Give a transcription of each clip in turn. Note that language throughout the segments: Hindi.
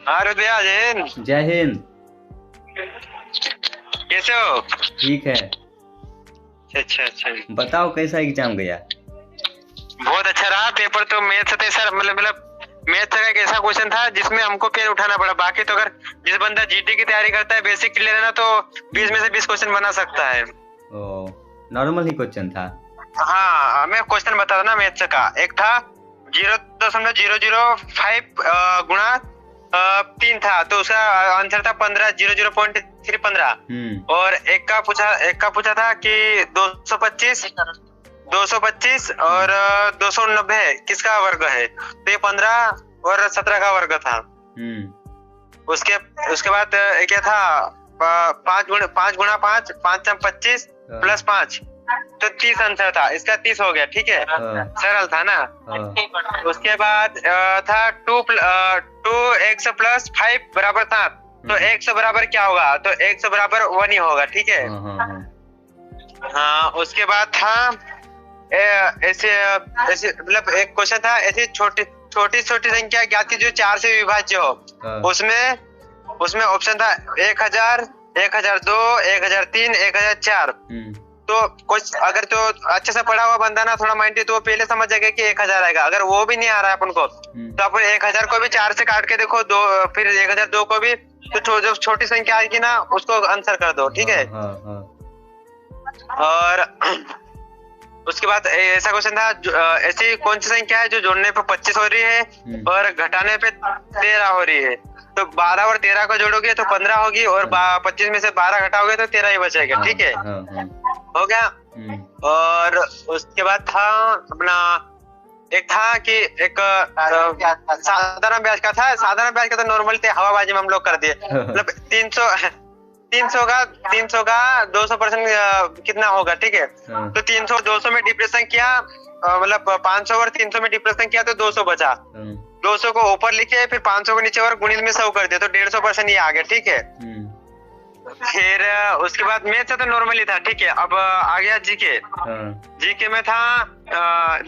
हाँ रोहित भैया, जय हिंद। जय हिंद। कैसे हो? ठीक है। अच्छा अच्छा। बताओ कैसा एग्जाम गया? बहुत अच्छा रहा पेपर। तो मैथ थे सर, मतलब मैथ का एक ऐसा क्वेश्चन था जिसमें हमको पेन उठाना पड़ा। बाकी तो अगर जिस बंदा जीडी की तैयारी करता है, बेसिक क्लियर है ना, तो 20 में से 20 क्वेश्चन बना सकता है। ओ, नॉर्मल ही क्वेश्चन था। हाँ, मैं क्वेश्चन बता रहा ना मैथ्स का। एक था 0.005 गुणा 3 था, तो उसका आंसर था 15 और एक का पूछा था कि 225 और 290 किसका वर्ग है, तो ये 15 और 17 का वर्ग था। उसके उसके बाद क्या था, 5 गुणा 5 5 प्लस 5, तो 30 आंसर था इसका। 30 हो गया, ठीक है। सरल था ना। उसके बाद था 2x प्लस 5 बराबर 7, तो x बराबर क्या होगा, तो x बराबर 1 ही होगा, ठीक है। हाँ, उसके बाद था ऐसे ऐसे मतलब एक क्वेश्चन था, ऐसी छोटी छोटी संख्या ज्ञात की जो 4 से विभाज्य हो। उसमें ऑप्शन था 1000, 1002, 1003, 1004। तो कुछ अगर तो अच्छे से पढ़ा हुआ बंदा ना, थोड़ा माइंड, तो पहले समझ जाएगा कि 1000 आएगा। अगर वो भी नहीं आ रहा है अपन को, तो अपन 1000 को भी 4 से काट के देखो, दो, फिर 1002 को भी, तो जो छोटी संख्या आएगी ना उसको आंसर कर दो, ठीक है। और उसके बाद ऐसा क्वेश्चन था, ऐसी कौन सी संख्या है जो जोड़ने पे 25 हो रही है और घटाने पे 13 हो रही है। तो 12 और 13 को जोड़ोगे तो 15 होगी, और 25 में से 12 घटाओगे तो 13 ही बचेगा, ठीक है। हो गया। और उसके बाद था अपना, एक था कि एक साधारण ब्याज का था। साधारण ब्याज का तो नॉर्मल थे, हवाबाजी में हम लोग कर दिए। मतलब 300 का 200% कितना होगा, ठीक है। तो 300 200 में डिप्रेशन किया, मतलब 500 और 300 में डिप्रेशन किया तो 200 बचा। 200 को ऊपर लिखे, फिर 500 को नीचे और गुणित में 100 कर दिया, तो 150% ये आ गया, ठीक है। फिर उसके बाद मैथ से तो नॉर्मली था, ठीक है। अब आ गया जीके। जीके में था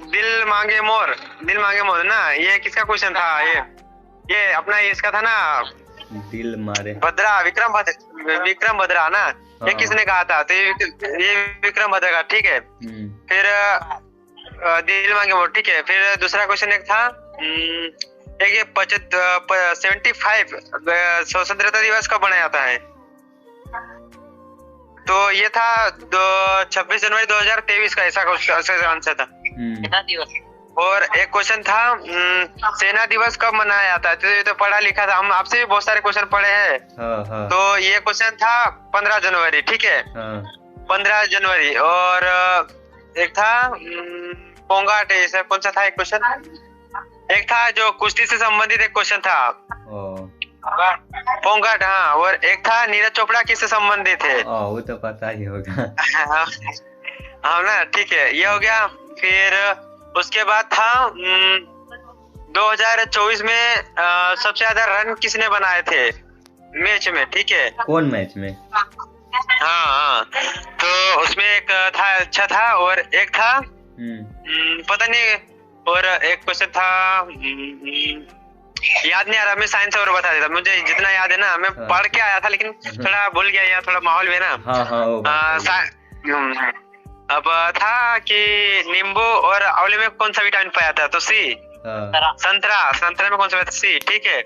दिल मांगे मोर ना, ये किसका क्वेश्चन था, ये अपना इसका था ना, दिल मारे भद्रा, विक्रम भद्रा ना। ये किसने कहा था, तो ये विक्रम भद्रा का, ठीक है। फिर दिल मांगे मोर, ठीक है। फिर दूसरा क्वेश्चन एक था, एक 75 स्वतंत्रता दिवस कब मनाया जाता है, तो ये था 26 जनवरी 2023 का, ऐसा आंसर था। और एक क्वेश्चन था, सेना दिवस कब मनाया जाता है, तो ये तो पढ़ा लिखा था, हम आपसे भी बहुत सारे क्वेश्चन पढ़े हैं। तो ये क्वेश्चन था 15 जनवरी, ठीक है। 15 जनवरी। और एक था पोंगाट, ऐसा कौन सा था एक क्वेश्चन, एक था जो कुश्ती से संबंधित एक क्वेश्चन था, पोंगाट। हाँ, और एक था नीरज चोपड़ा किससे संबंधित है, वो तो पता ही होगा। हाँ ना, ठीक है, ये हो गया। फिर उसके बाद था 2024 में सबसे ज्यादा रन किसने बनाए थे मैच में, ठीक है। कौन मैच में? हाँ, तो उसमें एक था, अच्छा था। और एक था पता नहीं, और एक क्वेश्चन था याद नहीं आ रहा, मैं साइंस और बता देता, मुझे जितना याद है ना, मैं पढ़ के आया था लेकिन थोड़ा भूल गया, यहाँ थोड़ा माहौल में ना। अब था कि नींबू और आंवले में कौन सा विटामिन पाया था, तो सी। संतरा में कौन सा पाया था, सी, ठीक है।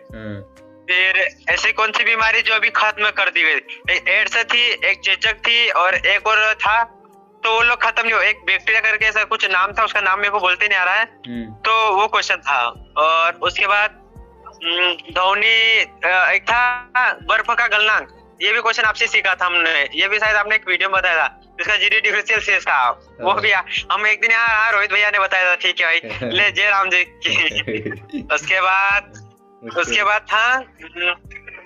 फिर ऐसी कौन सी बीमारी जो अभी खत्म कर दी गई, एक एड्स थी, एक चेचक थी, और एक और था, तो वो लोग खत्म नहीं हो, एक बैक्टीरिया करके ऐसा कुछ नाम था, उसका नाम मेरे को बोलते नहीं आ रहा है, तो वो क्वेश्चन था। और उसके बाद धोनी, एक था बर्फ का गलनांक, ये भी क्वेश्चन आपसे सीखा था हमने, ये भी शायद आपने एक वीडियो में बताया था, इसका जीडी डिफरेंशियल शेष था, वो भी हम एक दिन यहाँ रोहित भैया ने बताया था, ठीक है भाई, ले जय राम जी की। उसके बाद था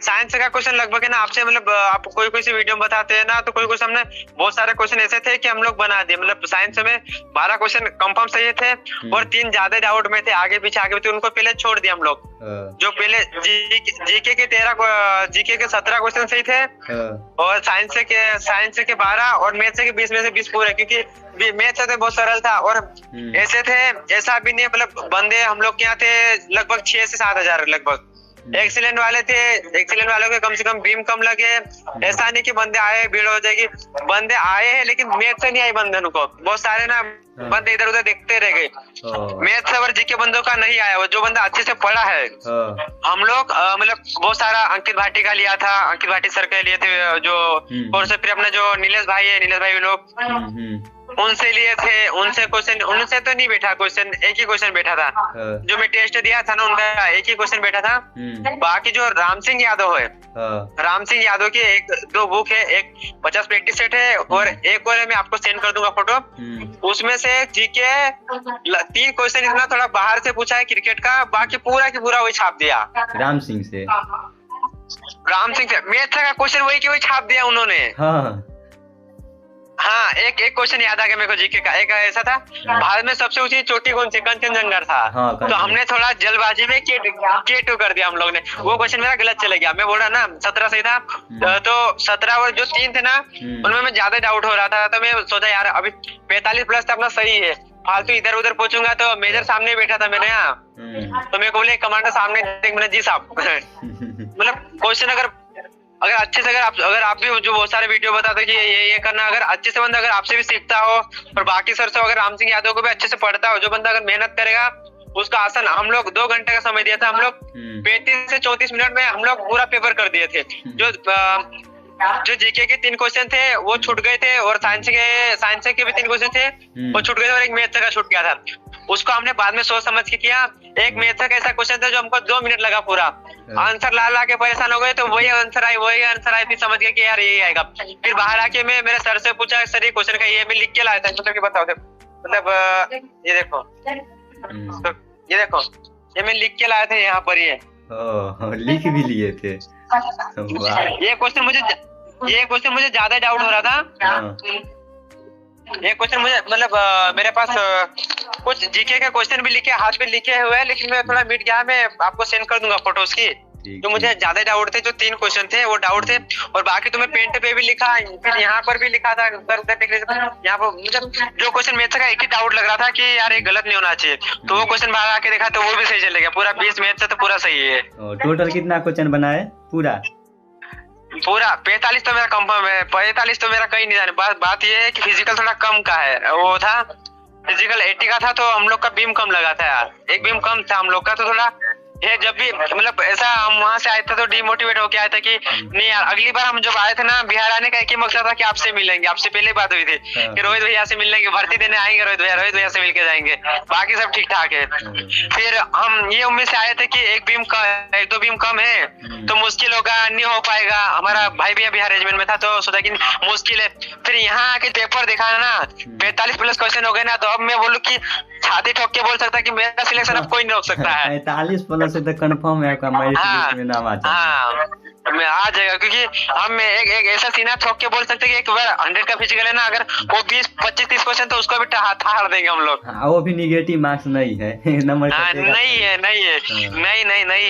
साइंस का क्वेश्चन, लगभग है ना आपसे, मतलब आप कोई सी वीडियो में बताते हैं ना, तो कोई हमने बहुत सारे क्वेश्चन ऐसे थे कि हम लोग बना दिए। मतलब साइंस में 12 क्वेश्चन कंफर्म सही थे और 3 ज्यादा डाउट में थे, आगे पीछे उनको पहले छोड़ दिया हम लोग। जो पहले जीके के 17 क्वेश्चन सही थे, और साइंस के 12 और मैथ के 20 में से 20 पूरे, क्योंकि मैथ से तो बहुत सरल था। और ऐसे थे, ऐसा भी नहीं, मतलब बंदे हम लोग के यहाँ थे लगभग 6 से 7 हजार लगभग, एक्सीलेंट वाले थे, एक्सीलेंट वालों के कम से कम बीम कम लगे। ऐसा नहीं कि बंदे आए भीड़ हो जाएगी, बंदे आए हैं लेकिन मैथ से नहीं आई बंदे को। बहुत सारे ना बंदे इधर उधर देखते रह गए, मैथ से और जीके बंदों का नहीं आया। वो जो बंदा अच्छे से पढ़ा है, हम लोग मतलब बहुत सारा अंकित भाटी का लिया था, अंकित भाटी सर के लिए थे जो, और से फिर अपना जो नीलेश भाई है, नीलेश भाई लोग उनसे लिए थे। उनसे क्वेश्चन, उनसे तो नहीं बैठा क्वेश्चन, एक ही क्वेश्चन बैठा था जो मैं टेस्ट दिया था ना, उनका एक ही क्वेश्चन बैठा था। बाकी जो राम सिंह यादव है, राम सिंह यादव की 1-2 बुक है, एक 50 प्रैक्टिस सेट है और एक और मैं आपको सेंड कर दूंगा फोटो। उसमें से जीके 3 क्वेश्चन इतना थोड़ा बाहर से पूछा है क्रिकेट का, बाकी पूरा की पूरा वही छाप दिया राम सिंह से। मैथ का क्वेश्चन वही की वही छाप दिया उन्होंने। हाँ, एक क्वेश्चन याद आ गया मेरे को जीके का। एक ऐसा था, भारत में सबसे ऊंची चोटी कौन सी? कंचनजंगा था। तो हमने थोड़ा जल्दबाजी में K2 कर दिया हम लोग ने। वो क्वेश्चन मेरा गलत चला गया। मैं बोल रहा ना 17 सही था, तो 17 और जो 3 थे ना उनमें मैं ज्यादा डाउट हो रहा था। तो मैं सोचा यार अभी 45 प्लस तो अपना सही है, फालतू इधर उधर पूछूंगा। तो मेजर सामने बैठा था मेरे यहाँ, तो मेरे को बोले कमांडर सामने देख। मैंने जी साहब मतलब क्वेश्चन अगर अच्छे से अगर आप भी जो बहुत सारे वीडियो बताते कि ये करना, अगर अच्छे से बंदा अगर आपसे भी सीखता हो और बाकी सर से अगर राम सिंह यादव को भी अच्छे से पढ़ता हो, जो बंदा अगर मेहनत करेगा उसका आसान। हम लोग 2 घंटे का समय दिया था, हम लोग 35 से 34 मिनट में हम लोग पूरा पेपर कर दिए थे। जो जीके के 3 क्वेश्चन थे वो छूट गए थे, और साइंस के भी 3 क्वेश्चन थे वो छूट गए थे, और एक मैथ का छूट गया था। उसको हमने बाद में सोच समझ के किया। एक मैथ का ऐसा क्वेश्चन था जो हमको 2 मिनट लगा पूरा आंसर ला के परेशान हो गए। तो वही आंसर आई, फिर समझ गया कि यार यही आएगा। फिर बाहर आके मैं मेरे सर से पूछा, सर ये क्वेश्चन का ये मैं लिख के लाया था, मतलब बताओ मतलब ये देखो, तो ये मैं लिख के लाया था यहाँ पर। ये लिख भी लिए थे। ये क्वेश्चन मुझे ज्यादा डाउट हो रहा था। ये क्वेश्चन मुझे मतलब मेरे पास कुछ जीके के क्वेश्चन भी लिखे हाथ पे लिखे हुए हैं, लेकिन मैं थोड़ा मिट गया। मैं आपको सेंड कर दूंगा फोटोज की। जो मुझे ज्यादा डाउट थे, जो 3 क्वेश्चन थे वो डाउट थे, और बाकी तो मैं पेंट पे भी लिखा, फिर यहाँ पर भी लिखा था। यहाँ पर मुझे जो क्वेश्चन मैथ का एक ही डाउट लग रहा था कि यार ये गलत नहीं होना चाहिए, तो वो क्वेश्चन बाहर आके देखा तो वो भी सही चल गया। पूरा 20 मैथ से तो पूरा सही है। टोटल कितना क्वेश्चन बना है? पूरा 45 तो मेरा कंफर्म है, 45 तो मेरा कहीं नहीं जाने। बात ये है कि फिजिकल थोड़ा कम का है, वो था फिजिकल 80 का था, तो हम लोग का बीम कम लगा था यार, एक बीम कम था हम लोग का। तो थोड़ा ये जब भी मतलब ऐसा हम वहां से आए थे तो डिमोटिवेट होके आए थे कि नहीं यार, अगली बार हम जब आए थे ना बिहार आने का एक ही मकसद था कि आपसे मिलेंगे। आपसे पहले बात हुई थी कि रोहित भैया से मिलने की भर्ती देने आएंगे, रोहित भैया से मिलके जाएंगे, बाकी सब ठीक ठाक है। फिर हम ये उम्मीद से आए थे कि एक दो बीम कम है तो मुश्किल होगा, नहीं हो पाएगा। हमारा भाई भी बिहार रेजिमेंट में था तो सोचा कि मुश्किल है। फिर यहाँ आके पेपर देखा ना 45 प्लस क्वेश्चन हो गए ना, तो अब मैं बोलूँ की छाती ठोक के बोल सकता है कि मेरा सिलेक्शन अब कोई नहीं रोक सकता है। 45 प्लस से तो कंफर्म है आपका मेरिट लिस्ट में नाम आ जाएगा। मैं आ जाएगा, क्योंकि हम एक ऐसा सीना ठोक के बोल सकते हैं कि एक बार 100 का फिजिकल है ना, अगर वो 20, 25, 30 क्वेश्चन तो उसको भी हार देंगे हम लोग। वो भी निगेटिव मार्क्स नहीं है नंबर नहीं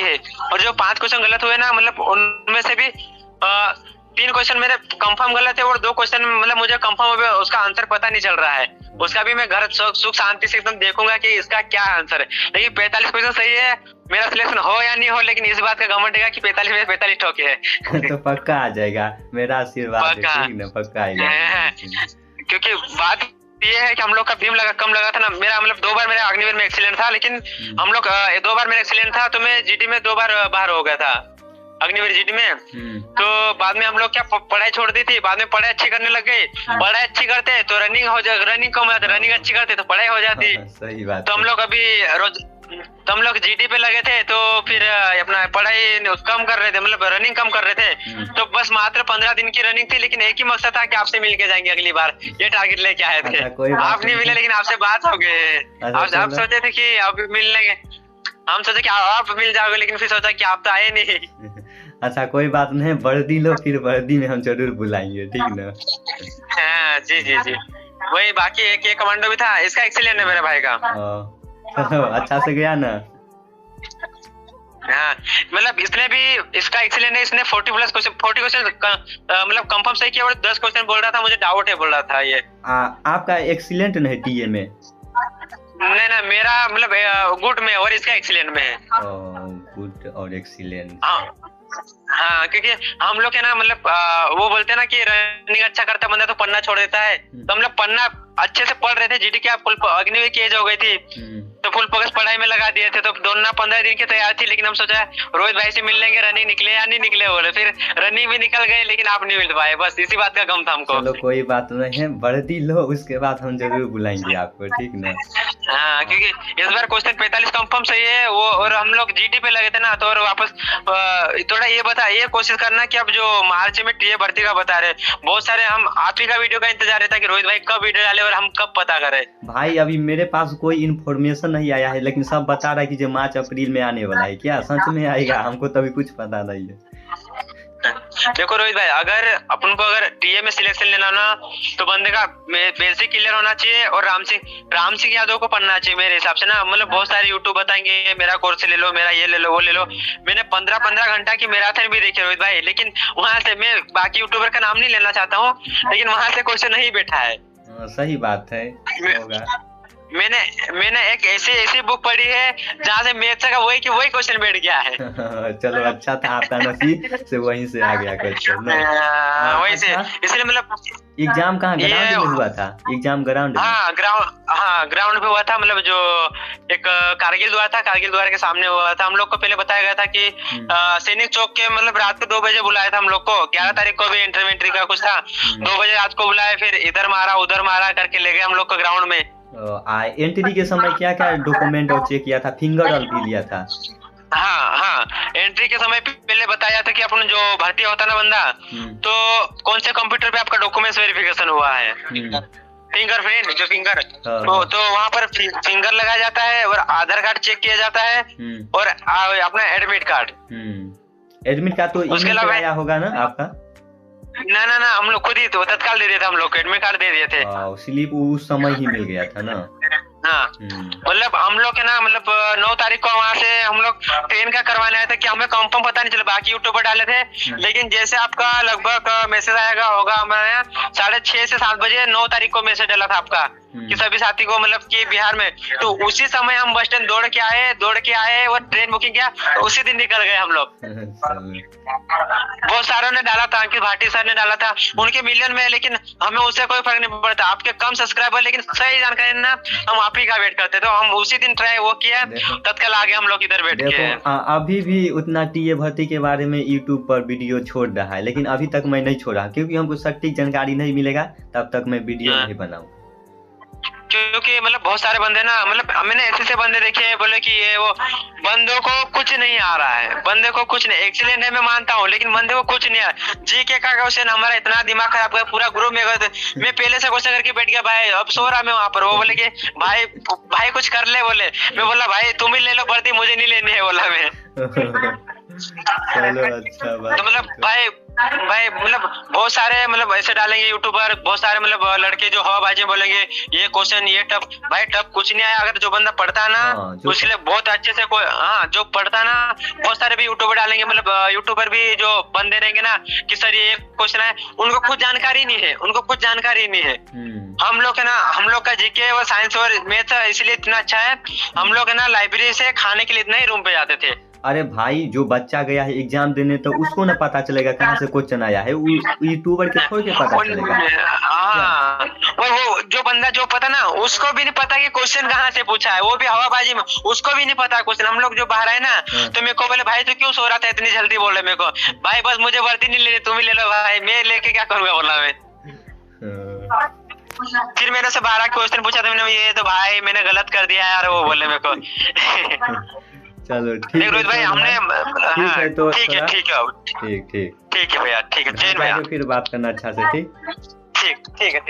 है। और जो 5 क्वेश्चन गलत हुए ना, मतलब उनमें से भी 3 क्वेश्चन मेरे कंफर्म गलत है और 2 क्वेश्चन मतलब मुझे कंफर्म उसका आंसर पता नहीं चल रहा है। उसका भी मैं घर सुख शांति से एकदम देखूंगा कि इसका क्या आंसर है। लेकिन 45 क्वेश्चन सही है, मेरा सिलेक्शन हो या नहीं हो, लेकिन इस बात का घमंड है कि 45 में 45 ठोके है। तो पक्का आ जाएगा, मेरा आशीर्वाद है, ठीक ना? पक्का आएगा। क्योंकि बात ये है कि हम लोग का बीम कम लगा था ना। मेरा मतलब 2 बार मेरा अग्निवीर में एक्सीलेंट था, लेकिन हम लोग 2 बार मेरा एक्सीलेंट था, तो मैं जीडी में 2 बार बाहर हो गया था अग्निवीर जीडी में। तो बाद में हम लोग क्या पढ़ाई छोड़ दी थी, बाद में पढ़ाई अच्छी करने लग गए। पढ़ाई अच्छी करते तो रनिंग कम हो जाती, रनिंग अच्छी करते तो पढ़ाई हो जाती। सही बात। तो हम लोग अभी तो हम लोग जीडी पे लगे थे, तो फिर अपना पढ़ाई कम कर रहे थे, मतलब रनिंग कम कर रहे थे। तो बस मात्र 15 दिन की रनिंग थी, लेकिन एक ही मकसद था कि आपसे मिल के जाएंगे अगली बार, ये टारगेट लेके आए थे। आप नहीं मिले, लेकिन आपसे बात हो गई। आप सोचे थे कि आप मिल लेंगे, हम सोचे कि आप मिल जाओगे, लेकिन फिर सोचा कि आप तो आए नहीं। अच्छा कोई बात नहीं, वर्दी लो, फिर वर्दी में हम जरूर बुलाएंगे, ठीक ना? हाँ जी। वही बाकी एक कमांडो भी था, इसका एक्सीलेंट है मेरे भाई का। अच्छा से गया ना? हाँ, मतलब इसने भी इसका एक्सीलेंट है, इसने 40 प्लस क्वेश्चन मतलब कंफर्म सही किया और 10 क्वेश्चन बोल रहा था मुझे डाउट है बोल रहा था ये। आपका एक्सीलेंट नहीं टीए में? नहीं ना, मेरा मतलब गुड में और इसका एक्सीलेंट में है। गुड और एक्सीलेंट। हाँ, क्योंकि हम लोग है ना मतलब वो बोलते हैं ना कि रनिंग अच्छा करता बंदा तो पढ़ना छोड़ देता है, तो हम लोग पढ़ना अच्छे से पढ़ रहे थे। जीडी की आप अग्निवीर की एज हो गई थी तो फुल फोकस पढ़ाई में लगा दिए थे, तो दौड़ना 15 दिन की तैयार थी, लेकिन हम सोचा रोहित भाई से मिल लेंगे, रनिंग निकले या नहीं निकले बोले, फिर रनिंग भी निकल गए लेकिन आप नहीं मिल पाए, बस इसी बात का गम था हमको। चलो कोई बात नहीं है, वर्दी लो उसके बाद हम जरूर बुलाएंगे आपको, ठीक ना। हाँ, क्योंकि इस बार क्वेश्चन 45 कंफर्म सही है वो, और हम लोग जीडी पे लगे थे ना, तो और वापस थोड़ा ये कोशिश करना कि अब जो मार्च में टीए भर्ती का बता रहे, बहुत सारे हम आप ही का वीडियो का इंतजार रहता है कि रोहित भाई कब वीडियो डाले और हम कब पता करें। भाई अभी मेरे पास कोई इन्फॉर्मेशन नहीं आया है, लेकिन सब बता रहा है कि जो मार्च अप्रैल में आने वाला है। क्या सच में आएगा? हमको तभी कुछ पता नहीं है। देखो रोहित भाई, अगर अपन को अगर टीए में सिलेक्शन लेना ना, तो बंदे का बेसिक क्लियर होना चाहिए, और राम सिंह यादव को पढ़ना चाहिए मेरे हिसाब से ना। मतलब बहुत सारे यूट्यूब बताएंगे मेरा कोर्स ले लो, मेरा ये ले लो, वो ले लो। मैंने 15 घंटा की मैराथन भी देखी रोहित भाई, लेकिन वहां से मैं बाकी यूट्यूबर का नाम नहीं लेना चाहता हूँ, लेकिन वहां से क्वेश्चन नहीं बैठा है। सही बात है, होगा। मैंने एक ऐसी बुक पढ़ी है जहाँ से मैथ्स का वही क्वेश्चन बैठ गया है। चलो अच्छा था आपका नसीब से वहीं से आ गया क्वेश्चन। वहीं से, इसलिए मतलब एग्जाम कहाँ ग्राउंड में हुआ था? Exam ground? ग्राउंड पे हुआ था। मतलब जो एक कारगिल द्वार के सामने हुआ था। हम लोग को पहले बताया गया था कि सैनिक चौक के मतलब रात को 2 बजे बुलाया था हम लोग को। 11 तारीख को भी एंट्री का कुछ था, 2 बजे रात को बुलाया, फिर इधर मारा उधर मारा करके ले गए हम लोग को ग्राउंड में। एंट्री के समय क्या क्या डॉक्यूमेंट और चेक किया था? फिंगर और भी लिया था? हाँ, एंट्री के समय पहले बताया था कि अपन जो भर्ती होता ना बंदा, तो कौन से कंप्यूटर पे आपका डॉक्यूमेंट्स वेरिफिकेशन हुआ है, फिंगरप्रिंट जो फिंगर, तो वहाँ पर फिंगर लगाया जाता है, और आधार कार्ड चेक किया जाता है, और अपना एडमिट कार्ड। एडमिट कार्ड तो उसके अलावा आया होगा ना आपका? ना हम लोग खुद ही तो तत्काल दे दिए थे, हम लोग को एडमिट कार्ड दे दिए थे। स्लिप उस समय ही मिल गया था ना। हाँ, मतलब हम लोग है ना मतलब 9 तारीख को वहाँ से हम लोग ट्रेन का करवाने आए थे, कि हमें कंफर्म पता नहीं चला, बाकी यूट्यूबर डाले थे, लेकिन जैसे आपका लगभग मैसेज आएगा होगा हमारे यहाँ 6:30 से 7 बजे 9 तारीख को मैसेज डाला था आपका कि सभी साथी को मतलब कि बिहार में, तो उसी समय हम बस स्टैंड दौड़ के आए और ट्रेन बुकिंग किया, तो उसी दिन निकल गए हम लोग। बहुत सारों ने डाला था, अंकित भाटी सर ने डाला था, उनके मिलियन में, लेकिन हमें उससे कोई फर्क नहीं पड़ता। आपके कम सब्सक्राइबर लेकिन सही जानकारी ना, हम आप ही का वेट करते, तो हम उसी दिन ट्राई वो किया, तत्काल आगे हम लोग इधर बैठ के। अभी भी उतना टीए भर्ती के बारे में यूट्यूब पर वीडियो छोड़ रहा है, लेकिन अभी तक मैं नहीं छोड़ा, क्योंकि हमको सटीक जानकारी नहीं मिलेगा तब तक मैं वीडियो नहीं बनाऊं। क्योंकि मतलब बहुत सारे बंदे ना, मतलब मैंने ऐसे बंदे देखे हैं बोले कि ये वो बंदों को कुछ नहीं आ रहा है, बंदे को कुछ नहीं, एक्सीलेंट है मैं मानता हूँ, लेकिन बंदे को कुछ नहीं आ रहा। जीके का क्वेश्चन हमारा इतना दिमाग खराब कर पूरा ग्रुप में गए, मैं पहले से क्वेश्चन करके बैठ गया, भाई अब सो रहा मैं वहाँ पर। वो बोले कि भाई कुछ कर ले, बोले। मैं बोला भाई तुम ही ले लो भर्ती, मुझे नहीं लेनी है, बोला मैं। चलो अच्छा बात। तो मतलब भाई मतलब बहुत सारे मतलब ऐसे डालेंगे यूट्यूबर, बहुत सारे मतलब लड़के जो हवाबाजी बोलेंगे ये क्वेश्चन ये टफ, भाई टफ कुछ नहीं आया। अगर जो बंदा पढ़ता है ना उसके लिए बहुत अच्छे से कोई, जो पढ़ता है ना, बहुत सारे भी यूट्यूबर डालेंगे, मतलब यूट्यूबर भी जो बंदे रहेंगे ना कि सर ये क्वेश्चन है, उनको कुछ जानकारी नहीं है, हम लोग है ना, हम लोग का जीके और साइंस और मैथ इसलिए इतना अच्छा है, हम लोग है ना लाइब्रेरी से खाने के लिए इतना ही रूम पे जाते थे। अरे भाई जो बच्चा गया है एग्जाम देने, तो उसको ना पता चलेगा कहाँ से क्वेश्चन आया है, यूट्यूबर के थोड़ी के पता चलेगा। वो जो बंदा जो पता ना, उसको भी नहीं पता कि क्वेश्चन कहाँ से पूछा है, वो भी हवाबाजी में, उसको भी नहीं पता क्वेश्चन। हम लोग जो बाहर आए ना, तो मेरे को बोले भाई तू क्यों सो रहा था इतनी जल्दी, बोले मेरे को भाई बस मुझे वर्दी नहीं लेनी, तुम ही ले लो भाई, मैं लेके क्या करूंगा, बोला मैं। फिर मैंने से 12 क्वेश्चन पूछा, तो मैंने ये तो भाई मैंने गलत कर दिया यार, वो बोले मेरे को। चलो ठीक है रोहित भाई, हमने ठीक है, तो ठीक है भैया, ठीक है जैन भैया, फिर बात करना अच्छा से, ठीक है।